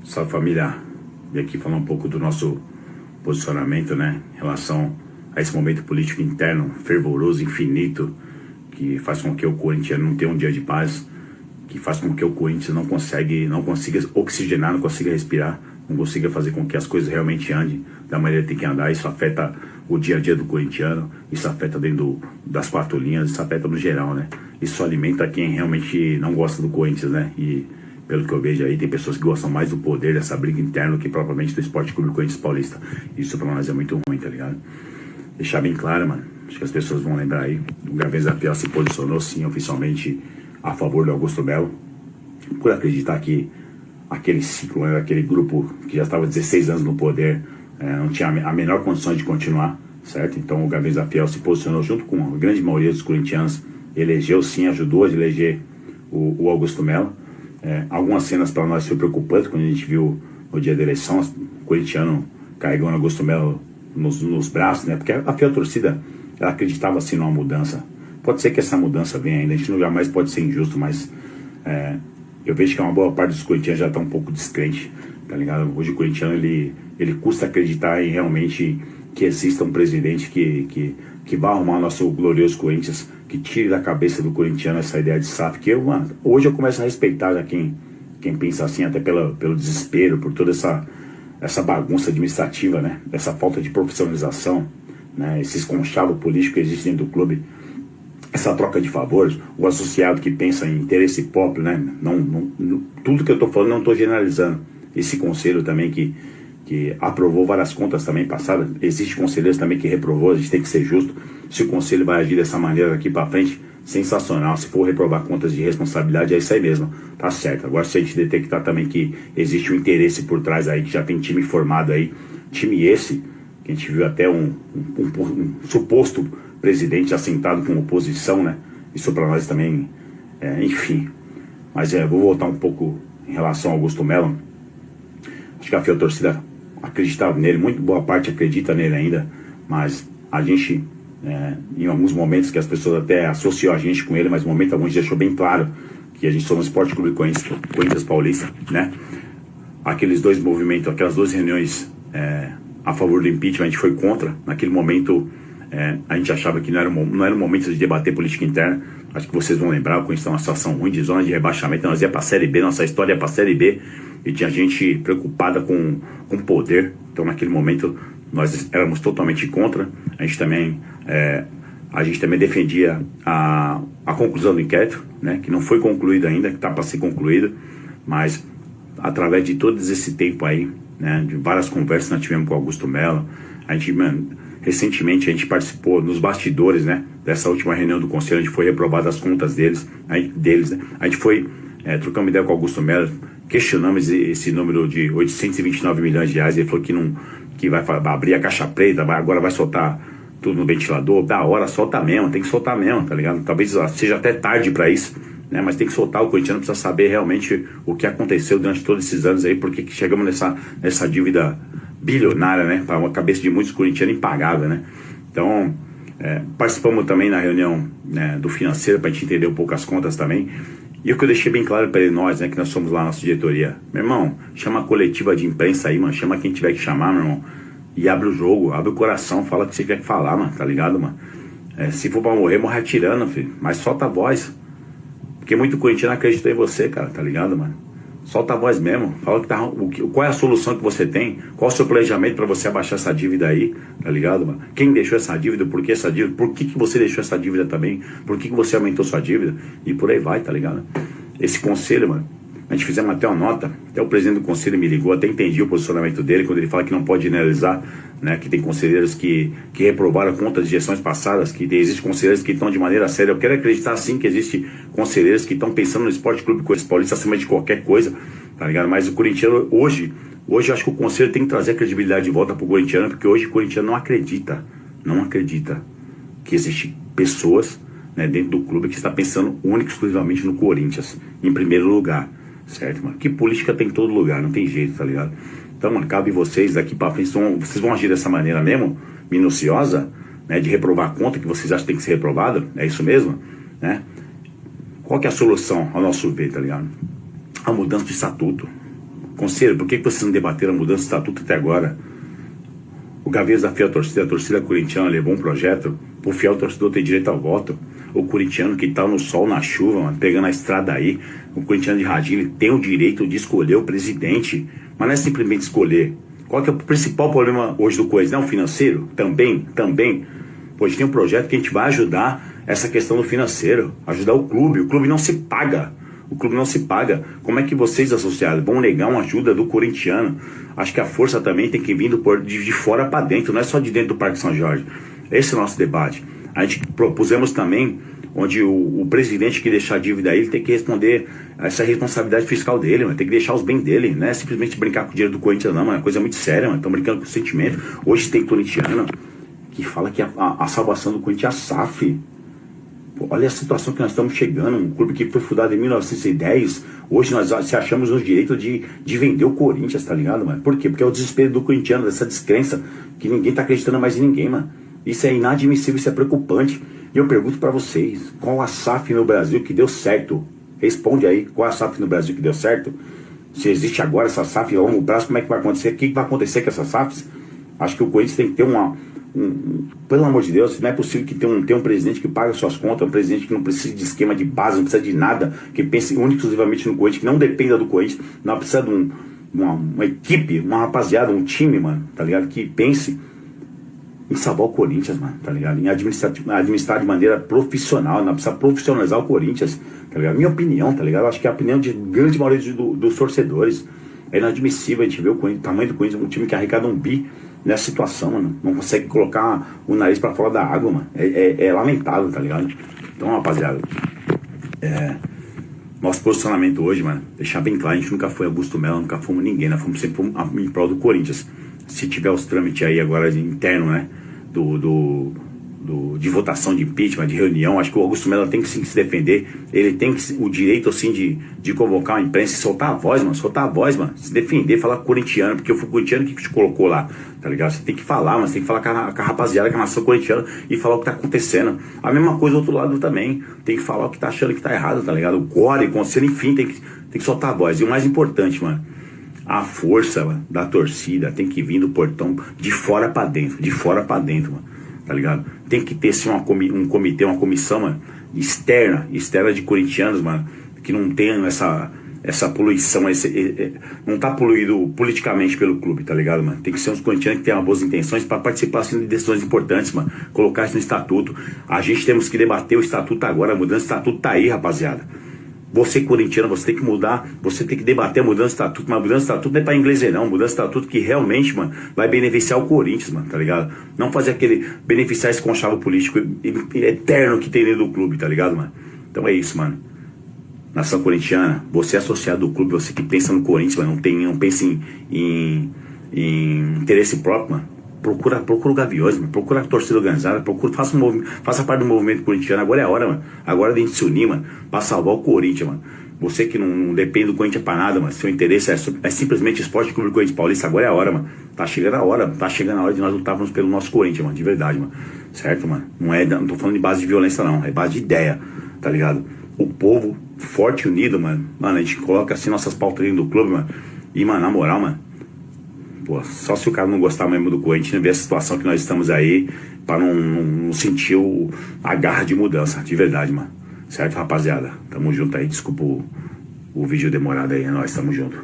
Salve, família, e aqui falar um pouco do nosso posicionamento, né, em relação a esse momento político interno, fervoroso, infinito, que faz com que o Corinthians não tenha um dia de paz, que faz com que o Corinthians não consiga oxigenar, não consiga respirar, não consiga fazer com que as coisas realmente andem da maneira que tem que andar. Isso afeta o dia a dia do corintiano, isso afeta dentro das quatro linhas, isso afeta no geral, né? Isso alimenta quem realmente não gosta do Corinthians, né? E pelo que eu vejo aí, tem pessoas que gostam mais do poder dessa briga interna que propriamente do Esporte Clube Corinthians Paulista. Isso pra nós é muito ruim, tá ligado? Deixar bem claro, mano, acho que as pessoas vão lembrar aí, o Gaveza Fiel se posicionou sim oficialmente a favor do Augusto Melo, por acreditar que aquele ciclo, né, aquele grupo que já estava 16 anos no poder, não tinha a menor condição de continuar, certo? Então o Gaveza Fiel se posicionou junto com a grande maioria dos corintianos, elegeu sim, ajudou a eleger o Augusto Melo. Algumas cenas para nós foi preocupante quando a gente viu no dia da eleição, o corintiano carregando o Augusto Melo nos braços, né? Porque a fiel torcida, ela acreditava assim numa mudança. Pode ser que essa mudança venha ainda, a gente não jamais pode ser injusto, mas eu vejo que uma boa parte dos corintianos já está um pouco descrente, tá ligado? Hoje o corintiano, ele custa acreditar em realmente que exista um presidente que vai arrumar nosso glorioso Corinthians, que tire da cabeça do corintiano essa ideia de SAF, que hoje eu começo a respeitar já quem pensa assim, até pelo desespero, por toda essa bagunça administrativa, né? Essa falta de profissionalização, né? Esse esconchavo político que existe dentro do clube, essa troca de favores, o associado que pensa em interesse próprio, né? Tudo que eu estou falando não estou generalizando. Esse conselho também que aprovou várias contas também passadas, existe conselheiros também que reprovou, a gente tem que ser justo. Se o conselho vai agir dessa maneira daqui para frente, sensacional. Se for reprovar contas de responsabilidade, é isso aí mesmo, tá certo. Agora, se a gente detectar também que existe um interesse por trás aí, que já tem time formado aí, time esse, que a gente viu até um suposto presidente assentado com oposição, né? Isso para nós também, enfim. Mas vou voltar um pouco em relação ao Augusto Melo. Acho que a fiel torcida acreditava nele, muito boa parte acredita nele ainda, mas a gente, em alguns momentos que as pessoas até associam a gente com ele, mas no momento algum a gente deixou bem claro que a gente somos Esporte Clube Corinthians Paulista, né? Aqueles dois movimentos, aquelas duas reuniões a favor do impeachment, a gente foi contra. Naquele momento a gente achava que não era o momento de debater política interna. Acho que vocês vão lembrar, o Corinthians está numa situação ruim de zona de rebaixamento, nós ia para a Série B, nossa história ia para a Série B, e tinha gente preocupada com poder. Então naquele momento nós éramos totalmente contra. A gente também defendia a conclusão do inquérito, né, que não foi concluído ainda, que está para ser concluído, mas através de todo esse tempo aí, né, de várias conversas que nós tivemos com o Augusto Melo, recentemente a gente participou nos bastidores, né, dessa última reunião do conselho, a gente foi reprovado as contas deles, né? A gente foi trocando ideia com o Augusto Melo, questionamos esse número de 829 milhões de reais, ele falou que vai abrir a caixa preta, agora vai soltar tudo no ventilador, da hora, solta mesmo, tem que soltar mesmo, tá ligado? Talvez seja até tarde para isso, né? Mas tem que soltar, o corintiano precisa saber realmente o que aconteceu durante todos esses anos aí, porque que chegamos nessa dívida bilionária, né? Para uma cabeça de muitos corintianos impagável, né? Então, participamos também na reunião, né, do financeiro, para a gente entender um pouco as contas também. E o que eu deixei bem claro para nós, né, que nós somos lá na nossa diretoria, meu irmão, chama a coletiva de imprensa aí, mano, chama quem tiver que chamar, meu irmão, e abre o jogo, abre o coração, fala o que você tiver que falar, mano, tá ligado, mano? Se for pra morrer, morre atirando, filho, mas solta a voz, porque muito corintiano acreditou em você, cara, tá ligado, mano? Solta a voz mesmo, fala qual é a solução que você tem, qual é o seu planejamento para você abaixar essa dívida aí, tá ligado, mano? Quem deixou essa dívida, por que essa dívida, por que você deixou essa dívida também, por que você aumentou sua dívida, e por aí vai, tá ligado? Esse conselho, mano, a gente fizemos até uma nota, até o presidente do conselho me ligou, até entendi o posicionamento dele, quando ele fala que não pode generalizar, né, que tem conselheiros que reprovaram contas de gestões passadas, que existem conselheiros que estão de maneira séria. Eu quero acreditar sim que existem conselheiros que estão pensando no Esporte Clube Corinthians Paulista acima de qualquer coisa, tá ligado? Mas o corintiano hoje eu acho que o conselho tem que trazer a credibilidade de volta pro corintiano, porque hoje o corintiano não acredita que existem pessoas, né, dentro do clube que está pensando única e exclusivamente no Corinthians, em primeiro lugar, certo, mano? Que política tem em todo lugar, não tem jeito, tá ligado? Então, mano, cabe vocês daqui pra frente, vocês vão agir dessa maneira mesmo, minuciosa, né, de reprovar a conta que vocês acham que tem que ser reprovada, é isso mesmo, né? Qual que é a solução, ao nosso ver, tá ligado? A mudança de estatuto. Conselho, por que vocês não debateram a mudança do estatuto até agora? O Gavês da fiel torcida, a torcida corintiana levou um projeto pro fiel torcedor ter direito ao voto. O corintiano que tá no sol, na chuva, mano, pegando a estrada aí, o corintiano de radinho, ele tem o direito de escolher o presidente, mas não é simplesmente escolher. Qual que é o principal problema hoje do Corinthians? Não, financeiro? Também. Hoje tem um projeto que a gente vai ajudar essa questão do financeiro, ajudar o clube não se paga. O clube não se paga. Como é que vocês, associados, vão negar uma ajuda do corintiano? Acho que a força também tem que vir de fora para dentro, não é só de dentro do Parque São Jorge. Esse é o nosso debate. A gente propusemos também, onde o presidente que deixar a dívida aí, ele tem que responder essa responsabilidade fiscal dele, mano. Tem que deixar os bens dele, não é simplesmente brincar com o dinheiro do Corinthians, não, mano. É uma coisa muito séria, mano. Estão brincando com o sentimento. Hoje tem corintiano que fala que a salvação do Corinthians é a SAF. Olha a situação que nós estamos chegando. Um clube que foi fundado em 1910. Hoje nós se achamos nos direitos de vender o Corinthians, tá ligado, mano? Por quê? Porque é o desespero do corintiano, dessa descrença, que ninguém tá acreditando mais em ninguém, mano. Isso é inadmissível, isso é preocupante. E eu pergunto pra vocês, qual a SAF no Brasil que deu certo? Responde aí, qual a SAF no Brasil que deu certo? Se existe agora essa SAF a longo prazo, como é que vai acontecer? O que vai acontecer com essas SAFs? Acho que o Corinthians tem que ter pelo amor de Deus, não é possível que tenha um presidente que paga suas contas, um presidente que não precisa de esquema de base, não precisa de nada, que pense única e exclusivamente no Corinthians, que não dependa do Corinthians, não precisa de uma equipe, uma rapaziada, um time, mano, tá ligado? Que pense em salvar o Corinthians, mano, tá ligado? Em administrar de maneira profissional, não precisa profissionalizar o Corinthians, tá ligado? Minha opinião, tá ligado? Acho que é a opinião de grande maioria dos torcedores. É inadmissível a gente ver o tamanho do Corinthians, um time que arrecada 1 bi nessa situação, mano. Não consegue colocar o nariz pra fora da água, mano. É lamentável, tá ligado? Então, rapaziada, nosso posicionamento hoje, mano, deixar bem claro, a gente nunca foi Augusto Melo, nunca fomos ninguém, nós fomos sempre em prol do Corinthians. Se tiver os trâmites aí agora interno, né, de votação de impeachment, de reunião, acho que o Augusto Melo tem que sim se defender, ele tem o direito assim de convocar a imprensa e soltar a voz, mano, se defender, falar corintiano, porque foi o corintiano que te colocou lá, tá ligado? Você tem que falar, mas tem que falar com a rapaziada, com a nação corintiana e falar o que tá acontecendo. A mesma coisa do outro lado também, tem que falar o que tá achando que tá errado, tá ligado? O core, o conselho, enfim, tem que soltar a voz. E o mais importante, mano, a força, mano, da torcida tem que vir do portão de fora pra dentro, mano, tá ligado? Tem que ter sim um comitê, uma comissão, mano, externa de corintianos, mano, que não tenham essa poluição, não tá poluído politicamente pelo clube, tá ligado, mano? Tem que ser uns corintianos que tenham boas intenções pra participar assim, de decisões importantes, mano, colocar isso no estatuto. A gente temos que debater o estatuto agora, a mudança do estatuto tá aí, rapaziada. Você corintiano, você tem que mudar, você tem que debater a mudança do estatuto, mas a mudança do estatuto não é pra inglês ver, não. Mudança do estatuto que realmente, mano, vai beneficiar o Corinthians, mano, tá ligado? Não fazer beneficiar esse conchavo político eterno que tem dentro do clube, tá ligado, mano? Então é isso, mano. Nação corintiana, você é associado do clube, você que pensa no Corinthians, mano, não pensa em interesse próprio, mano. Procura o Gaviões, mano. Procura a torcida organizada, faça parte do movimento corintiano. Agora é a hora, mano. Agora é de a gente se unir, mano, pra salvar o Corinthians, mano. Você que não depende do Corinthians pra nada, mano. Seu interesse é simplesmente Esporte Clube Corinthians Paulista. Agora é a hora, mano. Tá chegando a hora de nós lutarmos pelo nosso Corinthians, mano. De verdade, mano. Certo, mano? Não tô falando de base de violência, não. É base de ideia, tá ligado? O povo forte e unido, mano. Mano, a gente coloca assim nossas pautas dentro do clube, mano. E, mano, na moral, mano, pô, só se o cara não gostar mesmo do Corinthians, não ver a situação que nós estamos aí, pra não sentir a garra de mudança, de verdade, mano. Certo, rapaziada? Tamo junto aí, desculpa o vídeo demorado aí, é nóis, tamo junto.